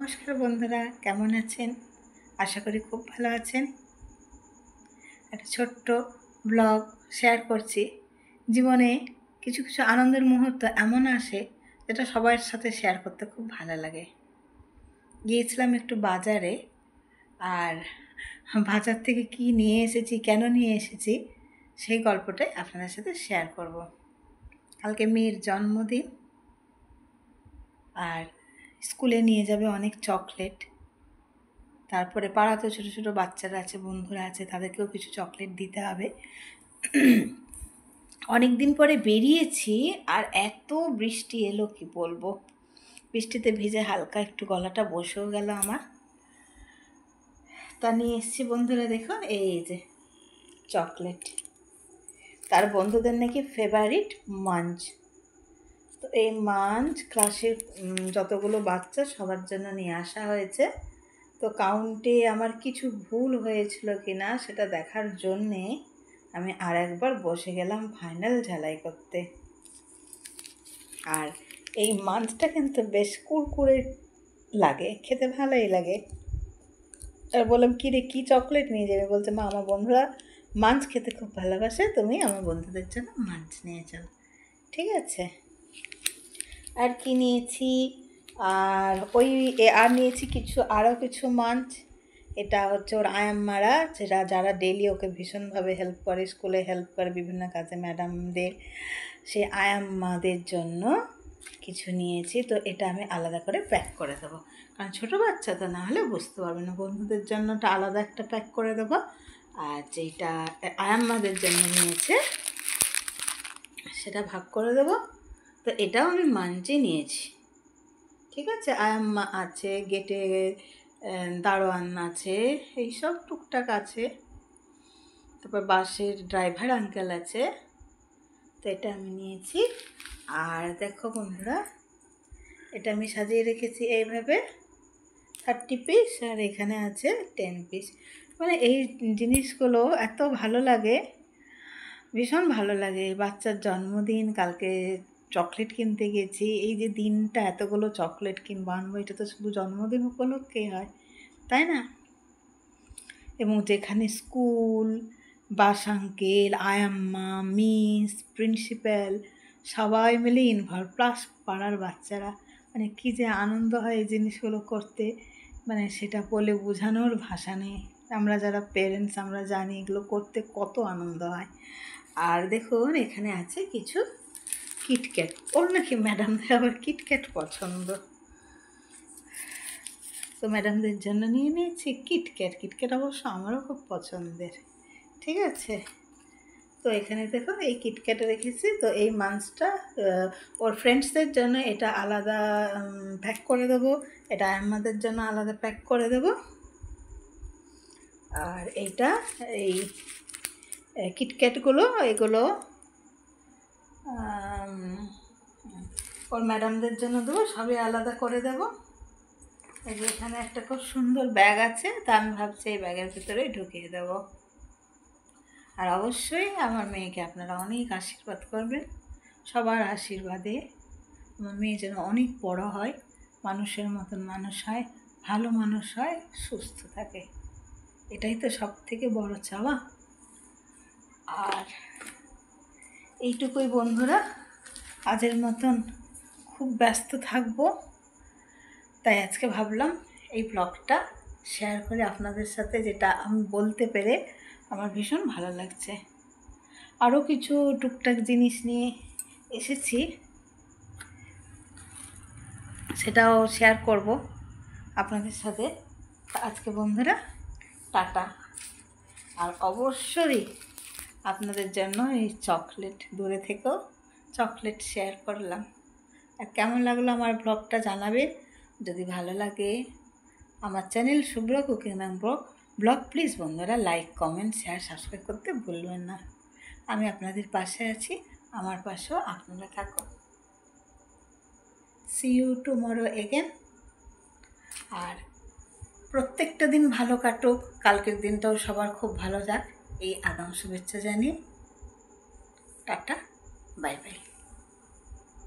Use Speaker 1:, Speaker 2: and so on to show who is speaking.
Speaker 1: নমস্কার বন্ধুরা, কেমন আছেন? আশা করি খুব ভালো আছেন। একটা ছোট্ট ব্লগ শেয়ার করছি। জীবনে কিছু কিছু আনন্দের মুহূর্ত এমন আসে যেটা সবার সাথে শেয়ার করতে খুব ভালো লাগে। গিয়েছিলাম একটু বাজারে, আর বাজার থেকে কি নিয়ে এসেছি, কেন নিয়ে এসেছি, সেই গল্পটাই আপনাদের সাথে শেয়ার করব। কালকে মেয়ের জন্মদিন, আর স্কুলে নিয়ে যাবে অনেক চকলেট। তারপরে পাড়াতে ছোটো ছোটো বাচ্চারা আছে, বন্ধুরা আছে, তাদেরকেও কিছু চকলেট দিতে হবে। অনেক দিন পরে বেরিয়েছি, আর এত বৃষ্টি এলো কি বলবো। বৃষ্টিতে ভিজে হালকা একটু গলাটা বসেও গেল আমার। তা নিয়ে এসেছি বন্ধুরা, দেখো এই যে চকলেট। তার বন্ধুদের নাকি ফেভারিট মাঞ্চ। তো এই মাঞ্চ ক্লাসের যতগুলো বাচ্চা সবার জন্য নিয়ে আসা হয়েছে। তো কাউন্টে আমার কিছু ভুল হয়েছিল কি না সেটা দেখার জন্যে আমি আর একবার বসে গেলাম ফাইনাল ঝালাই করতে। আর এই মাঞ্চটা কিন্তু বেশ কুড়কুড়ে লাগে, খেতে ভালোই লাগে। আর বললাম, কী রে, কী চকলেট নিয়ে যাবে? বলছে, মা, আমার বন্ধুরা মাঞ্চ খেতে খুব ভালোবাসে, তুমি আমার বন্ধুদের জন্য মাঞ্চ নিয়ে চলো। ঠিক আছে। আর কি নিয়েছি, আর নিয়েছি আরও কিছু মাঞ্চ। এটা হচ্ছে ওর আয়াম্মারা, যারা ডেইলি ওকে ভীষণভাবে হেল্প করে, স্কুলে হেল্প করে বিভিন্ন কাজে, ম্যাডামদের, সেই আয়াম্মাদের জন্য কিছু নিয়েছি। তো এটা আমি আলাদা করে প্যাক করে দেবো, কারণ ছোটো বাচ্চা তো, না হলে বুঝতে পারবে না। বন্ধুদের জন্যটা আলাদা একটা প্যাক করে দেবো, আর যেটা আয়াম্মাদের জন্য নিয়েছে সেটা ভাগ করে দেবো। তো এটাও আমি মাঞ্চে নিয়েছি। ঠিক আছে। আয়াম্মা আছে, গেটে দারোয়ান আছে, এইসব টুকটাক আছে। তারপর বাসের ড্রাইভার আঙ্কেল আছে। তো এটা আমি নিয়েছি। আর দেখো বন্ধুরা, এটা আমি সাজিয়ে রেখেছি এইভাবে 30 পিস, আর এখানে আছে 10 পিস। মানে এই জিনিসগুলো এত ভালো লাগে, ভীষণ ভালো লাগে। বাচ্চার জন্মদিন, কালকে চকলেট কিনতে গেছি। এই যে দিনটা এতগুলো চকলেট কিনবো আনবো, এটা তো শুধু জন্মদিন উপলক্ষেই হয়, তাই না? এবং যেখানে স্কুল, বাস আঙ্কেল, আয়াম্মা, মিস, প্রিন্সিপাল সবাই মিলে ইনভলভ, প্লাস পাড়ার বাচ্চারা, মানে কী যে আনন্দ হয় এই জিনিসগুলো করতে, মানে সেটা বলে বোঝানোর ভাষা নেই। আমরা যারা পেরেন্টস, আমরা জানি এগুলো করতে কত আনন্দ হয়। আর দেখুন, এখানে আছে কিছু কিটক্যাট। ওর নাকি ম্যাডামদের আবার কিটক্যাট পছন্দ, তো ম্যাডামদের জন্য নিয়ে নিয়েছি কিটক্যাট। কিটক্যাট অবশ্য আমারও খুব পছন্দের। ঠিক আছে। তো এখানে দেখো এই কিটক্যাটে রেখেছি। তো এই মাঞ্চটা ওর ফ্রেন্ডসদের জন্য এটা আলাদা প্যাক করে দেবো, এটা আমাদের জন্য আলাদা প্যাক করে দেবো। আর এইটা, এই কিটক্যাটগুলো, এগুলো ওর ম্যাডামদের জন্য দেবো, সবই আলাদা করে দেবো। এই যে এখানে একটা খুব সুন্দর ব্যাগ আছে, তা আমি ভাবছি এই ব্যাগের ভিতরেই ঢুকিয়ে দেবো। আর অবশ্যই আমার মেয়েকে আপনারা অনেক আশীর্বাদ করবেন। সবার আশীর্বাদে আমার মেয়ে যেন অনেক বড় হয়, মানুষের মতন মানুষ হয়, ভালো মানুষ হয়, সুস্থ থাকে। এটাই তো সব থেকে বড় চাওয়া। আর এইটুকুই বন্ধুরা, আজের মতন খুব ব্যস্ত থাকবো, তাই আজকে ভাবলাম এই ব্লগটা শেয়ার করে আপনাদের সাথে, যেটা আমি বলতে পেরে আমার ভীষণ ভালো লাগছে। আরও কিছু টুকটাক জিনিস নিয়ে এসেছি, সেটাও শেয়ার করব আপনাদের সাথে। আজকে বন্ধুরা টাটা। আর অবশ্যই আপনাদের জন্য এই চকলেট, দূরে থেকেও চকলেট শেয়ার করলাম। আর কেমন লাগলো আমার ব্লগটা জানাবে। যদি ভালো লাগে আমার channel Shubhra cooking and blog, please বন্ধুরা লাইক, কমেন্ট, শেয়ার, সাবস্ক্রাইব করতে ভুলবেন না। আমি আপনাদের পাশে আছি, আমার পাশেও আপনারা থাকুন। See you tomorrow again. আর প্রত্যেকটা দিন ভালো কাটুক, কালকের দিনটাও সবার খুব ভালো যাক, এই আগাম শুভেচ্ছা জানিয়ে টাটা, বাই বাই।